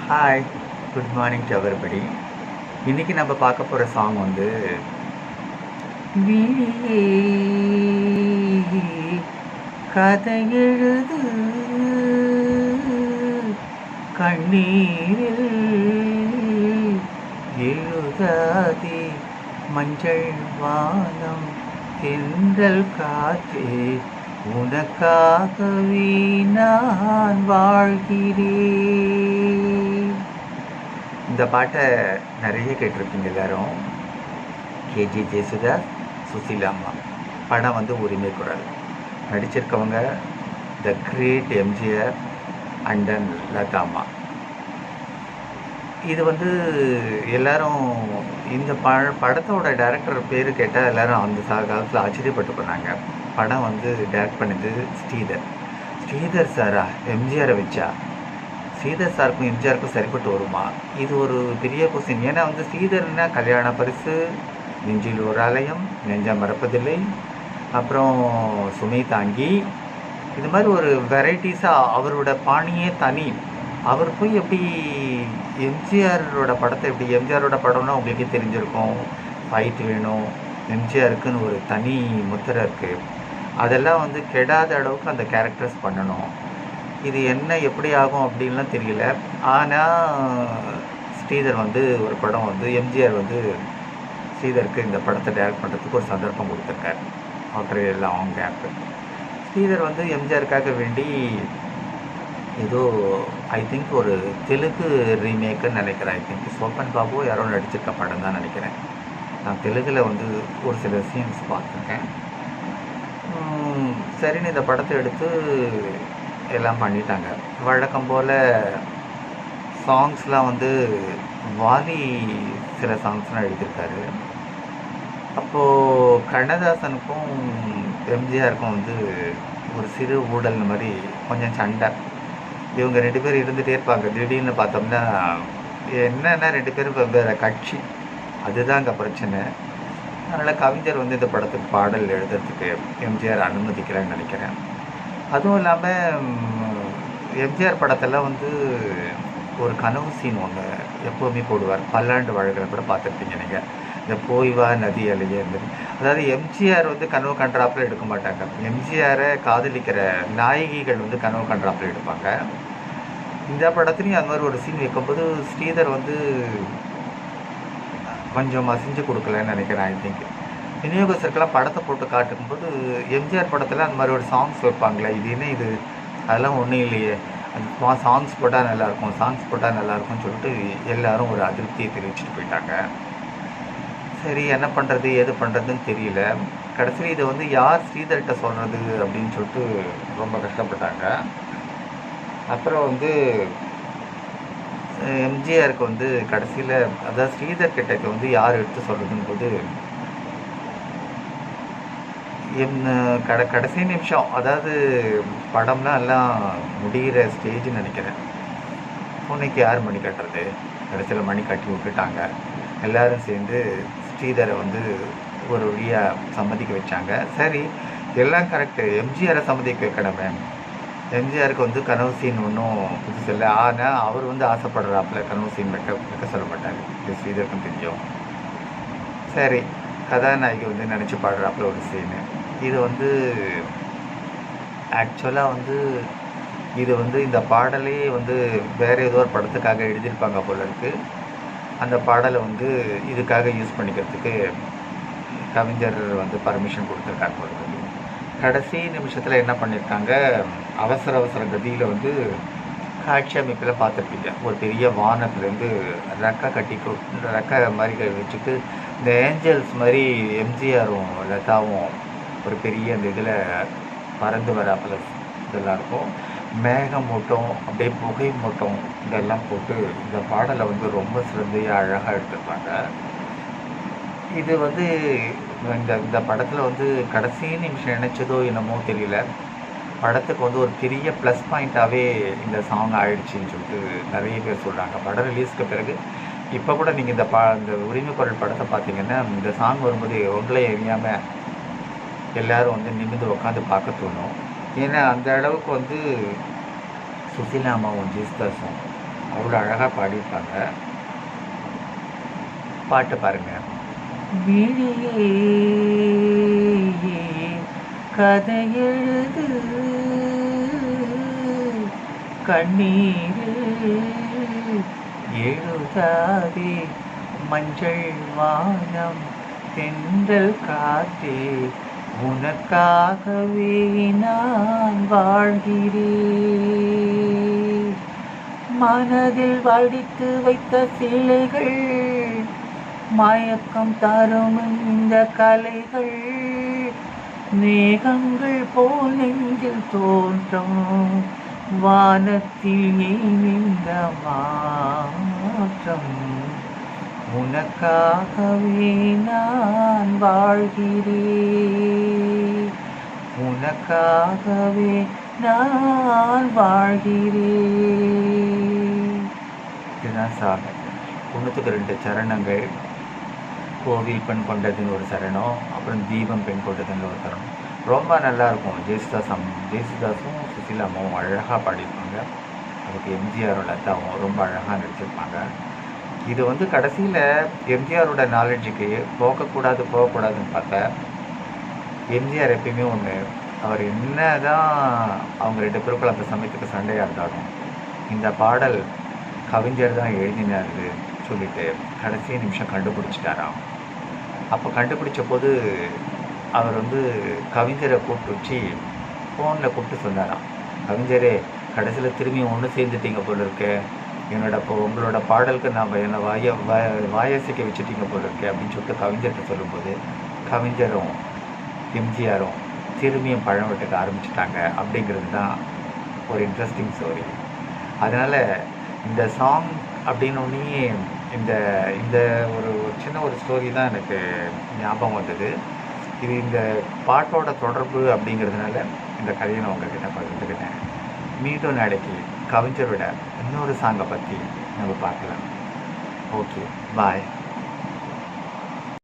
Hi, good morning to everybody. இன்றைக்கி நம்ம பார்க்க போகிற சாங் வந்து விழியே கதை எழுது கண்ணீரில் எழுதாதே மஞ்சள் வானம் தென்றல் காற்றே உனக்காகவே நான் வாழ்கிறேன். இந்த பாட்டை நிறைய கேட்டிருப்பீங்க எல்லாரும். கேஜி ஜேசுதாஸ், சுசீலா அம்மா. படம் வந்து உரிமை குரல். நடிச்சிருக்கவங்க the great MGR and then Latha அம்மா. இது வந்து எல்லாரும் இந்த படத்தோட டைரக்டர் பேர் கேட்டால் எல்லாரும் அந்த காலத்தில் ஆச்சரியப்பட்டு போனாங்க. படம் வந்து டைரக்ட் பண்ணது ஸ்ரீதர் சாரா எம்ஜிஆரை வச்சா? ஸ்ரீதர் சாருக்கும் எம்ஜிஆருக்கும் சரிப்பட்டு வருமா? இது ஒரு பெரிய கொஸ்டின். ஏன்னா வந்து ஸ்ரீதர்னா கல்யாண பரிசு, நெஞ்சில் ஒரு ஆலயம், நெஞ்சம் மறப்பதில்லை, அப்புறம் சுமை தாங்கி, இது மாதிரி ஒரு வெரைட்டிஸாக அவரோட பாணியே தனி. அவர் போய் எப்படி எம்ஜிஆரோட படத்தை எப்படி எம்ஜிஆரோட படம்னா உங்களுக்கே தெரிஞ்சிருக்கும். ஃபைட் வேணும், எம்ஜிஆருக்குன்னு ஒரு தனி முத்திரை இருக்குது. அதெல்லாம் வந்து கெடாத அளவுக்கு அந்த கேரக்டர்ஸ் பண்ணணும். இது என்ன எப்படி ஆகும் அப்படின்லாம் தெரியல. ஆனால் ஸ்ரீதர் வந்து ஒரு படம் வந்து எம்ஜிஆர் வந்து ஸ்ரீதருக்கு இந்த படத்தை டைரக்ட் பண்ணுறதுக்கு ஒரு சந்தர்ப்பம் கொடுத்துருக்காரு. After a long gap Sridhar வந்து எம்ஜிஆருக்காக வேண்டி ஏதோ ஐ திங்க் ஒரு தெலுங்கு ரீமேக்குன்னு நினைக்கிறேன். ஐ திங்க் சோப்பன் பாபு யாரோ நடிச்சிருக்க படம் தான் நினைக்கிறேன். நான் தெலுங்கில் வந்து ஒரு சில சீன்ஸ் பார்த்துருக்கேன். சரின்னு இந்த படத்தை எடுத்து எல்லாம் பண்ணிட்டாங்க. வழக்கம் போல் சாங்ஸ்லாம் வந்து வாலி சில சாங்ஸ்லாம் எழுதியிருக்காரு. அப்போது கண்ணதாசனுக்கும் எம்ஜிஆருக்கும் வந்து ஒரு சிறு ஊழல் மாதிரி கொஞ்சம் சண்டை. இவங்க 2 பேர் இருந்துகிட்டே இருப்பாங்க. திடீர்னு பார்த்தோம்னா என்னென்னா 2 பேரும் வெவ்வேறு கட்சி. அதுதான் அங்கே பிரச்சனை. அதனால் கவிஞர் வந்து இந்த படத்துக்கு பாடல் எழுதுறதுக்கு எம்ஜிஆர் அனுமதிக்கிறேன்னு நினைக்கிறேன். அதுவும் இல்லாமல் எம்ஜிஆர் படத்தெல்லாம் வந்து ஒரு கனவு சீன் ஒன்று எப்போவுமே போடுவார். பல்லாண்டு வாழ்களை கூட பார்த்துருப்பீங்க நீங்கள். இந்த போய் வா நதி அலையே இருந்தது. அதாவது எம்ஜிஆர் வந்து கனவு கண்டாப்பில் எடுக்க மாட்டாங்க. எம்ஜிஆரை காதலிக்கிற நாயகிகள் வந்து கனவு கண்டாப்பில் எடுப்பாங்க. இந்த படத்துலையும் அந்த மாதிரி ஒரு சீன் வைக்கும்போது ஸ்ரீதர் வந்து கொஞ்சம் மசிஞ்சு கொடுக்கலன்னு நினைக்கிறேன். ஐ திங்க் விநியோகஸ்தருக்கெல்லாம் படத்தை போட்டு காட்டும்போது எம்ஜிஆர் படத்தில் அந்த மாதிரி ஒரு சாங்ஸ் வைப்பாங்களே, இது என்ன இது, அதெல்லாம் ஒன்றும் இல்லையே, அந்த சாங்ஸ் போட்டால் நல்லாயிருக்கும்னு சொல்லிட்டு எல்லோரும் ஒரு அதிருப்தியை தெரிவிச்சுட்டு போயிட்டாங்க. சரி, என்ன பண்ணுறது ஏது பண்ணுறதுன்னு தெரியல. கடைசியில் இதை வந்து யார் ஸ்ரீதர்கிட்ட சொல்கிறது அப்படின்னு சொல்லிட்டு ரொம்ப கஷ்டப்பட்டாங்க. அப்புறம் வந்து எம்ஜிஆருக்கு வந்து கடைசியில் அதாவது ஸ்ரீதர் கிட்டக்கு வந்து யார் எடுத்து சொல்கிறதுன்னு போது கடைசி நிமிஷம், அதாவது படம்லாம் எல்லாம் முடிகிற ஸ்டேஜ்னு நினைக்கிறேன். பூனைக்கு யார் மணி கட்டுறது, கடைசியில் மணி கட்டி விட்டுட்டாங்க. எல்லோரும் சேர்ந்து ஸ்ரீதரை வந்து ஒரு வழியாக சம்மதிக்க வச்சாங்க. சரி, எல்லாம் கரெக்டு. எம்ஜிஆரை சம்மதிக்க வைக்கணுமே. எம்ஜிஆருக்கு வந்து கனவு சீன் ஒன்றும் புதுசு இல்லை. ஆனால் அவர் வந்து ஆசைப்படுறாப்புல கனவு சீன் வைக்க சொல்ல மாட்டார். இது ஸ்ரீதருக்கும் தெரியும். சரி, கதாநாயகி வந்து நினச்சி பாடுறாப்புல ஒரு சீனு. இது வந்து ஆக்சுவலாக வந்து இது வந்து இந்த பாடலே வந்து வேறு ஏதோ ஒரு படத்துக்காக எழுதியிருப்பாங்க போல இருக்குது. அந்த பாடலை வந்து இதுக்காக யூஸ் பண்ணிக்கிறதுக்கு கவிஞர் வந்து பர்மிஷன் கொடுத்துருக்காங்க போல இருக்குது. கடைசி நிமிஷத்தில் என்ன பண்ணியிருக்காங்க, அவசர கதியில் வந்து காட்சி அமைப்பில் பார்த்துருப்பீங்க. ஒரு பெரிய வானத்துலேருந்து ரெக்கை மாதிரி வச்சுட்டு இந்த ஏஞ்சல்ஸ் மாதிரி எம்ஜிஆரும் லதாவும் ஒரு பெரிய அந்த இதில் பறந்து வராப்பில் இதெல்லாம் இருக்கும். மேகம் மூட்டம், அப்படியே புகை மூட்டம், இதெல்லாம் போட்டு இந்த பாடலை வந்து ரொம்ப சிறந்தையாக அழகாக எடுத்துருப்பாங்க. இது வந்து இந்த படத்தில் வந்து கடைசி நிமிஷம் நினச்சதோ என்னமோ தெரியல, படத்துக்கு வந்து ஒரு பெரிய ப்ளஸ் பாயிண்ட்டாகவே இந்த சாங் ஆயிடுச்சின்னு சொல்லிட்டு நிறைய பேர் சொல்கிறாங்க. படம் ரிலீஸ்க்கு பிறகு இப்போ கூட நீங்கள் இந்த உரிமை குரல் படத்தை பார்த்தீங்கன்னா இந்த சாங் வரும்போது உங்களே எரியாமல் எல்லோரும் வந்து நிமிர்ந்து உட்காந்து பார்க்க தோணும். ஏன்னா அந்த அளவுக்கு வந்து சுசீலா அம்மாவும் ஜேசுதாஸும் அவ்வளோ அழகாக பாடியிருப்பாங்க. பாட்டு பாருங்க. விழியே கதையெழுது கண்ணீரில் எழுதாதே மஞ்சள் வானம் தென்றல் காற்றே உனக்காகவே நான் வாழ்கிறேன். மனதில் வடித்து வைத்த சிலைகள் மயக்கம் தரும் இந்த கலைகள் மேகங்கள் போல் நெஞ்சில் தோன்றும் வானத்தில் ஏன் இந்த மாற்றம் உனக்காகவே நான் வாழ்கிறேன் உனக்காகவே நான் வாழ்கிறேன். இதுதான் சாமி. 92 சரணங்கள். கோவில் பெண் கொண்டதுன்னு ஒரு சரணம், அப்புறம் தீபம் பெண் கொண்டதுன்னு ஒரு சரணம். ரொம்ப நல்லாயிருக்கும். ஜேசுதாஸும் சுசீலாமாவும் அழகாக பாடியிருப்பாங்க. அதுக்கு எம்ஜிஆரோட லதாவும் ரொம்ப அழகாக நடிச்சிருப்பாங்க. இது வந்து கடைசியில் எம்ஜிஆரோட நாலேஜுக்கு போகக்கூடாதுன்னு பார்த்தா எம்ஜிஆர் எப்பயுமே ஒன்று, அவர் என்ன தான் அவங்க 2 பேருக்குள்ள அந்த சமயத்துக்கு சண்டையாக இருந்தாலும் இந்த பாடல் கவிஞர் தான் எழுதினாரு சொல்லிட்டு கடைசி நிமிஷம் கண்டுபிடிச்சிட்டாராம். அப்போ கண்டுபிடிச்ச போது அவர் வந்து கவிஞரை கூப்பிட்டு வச்சு ஃபோனில் கூப்பிட்டு சொன்னாராம், கவிஞரே கடைசியில் திரும்பி ஒன்று சேர்ந்துட்டீங்க போல இருக்கு, உங்களோட பாடலுக்கு நான் என்னை வாயசிக்க வச்சுட்டீங்க போல இருக்கு அப்படின்னு சொல்லிட்டு கவிஞர்கிட்ட சொல்லும்போது கவிஞரும் எம்ஜிஆரும் திரும்பியும் பழம் வெட்டுக்க ஆரம்பிச்சிட்டாங்க. அப்படிங்கிறது தான் ஒரு இன்ட்ரெஸ்டிங் ஸ்டோரி. அதனால் இந்த சாங் அப்படின்னோடனே இந்த இந்த ஒரு சின்ன ஒரு ஸ்டோரி தான் எனக்கு ஞாபகம் வந்தது. இது இந்த பாட்டோட தொடர்பு அப்படிங்கிறதுனால இந்த கதையை நான் உங்ககிட்ட பகிர்ந்துக்கிட்டேன். மீண்டும் நாளைக்கு கவிஞரோட இன்னொரு சாங்கை பற்றி நம்ம பார்க்கலாம். ஓகே, பாய்.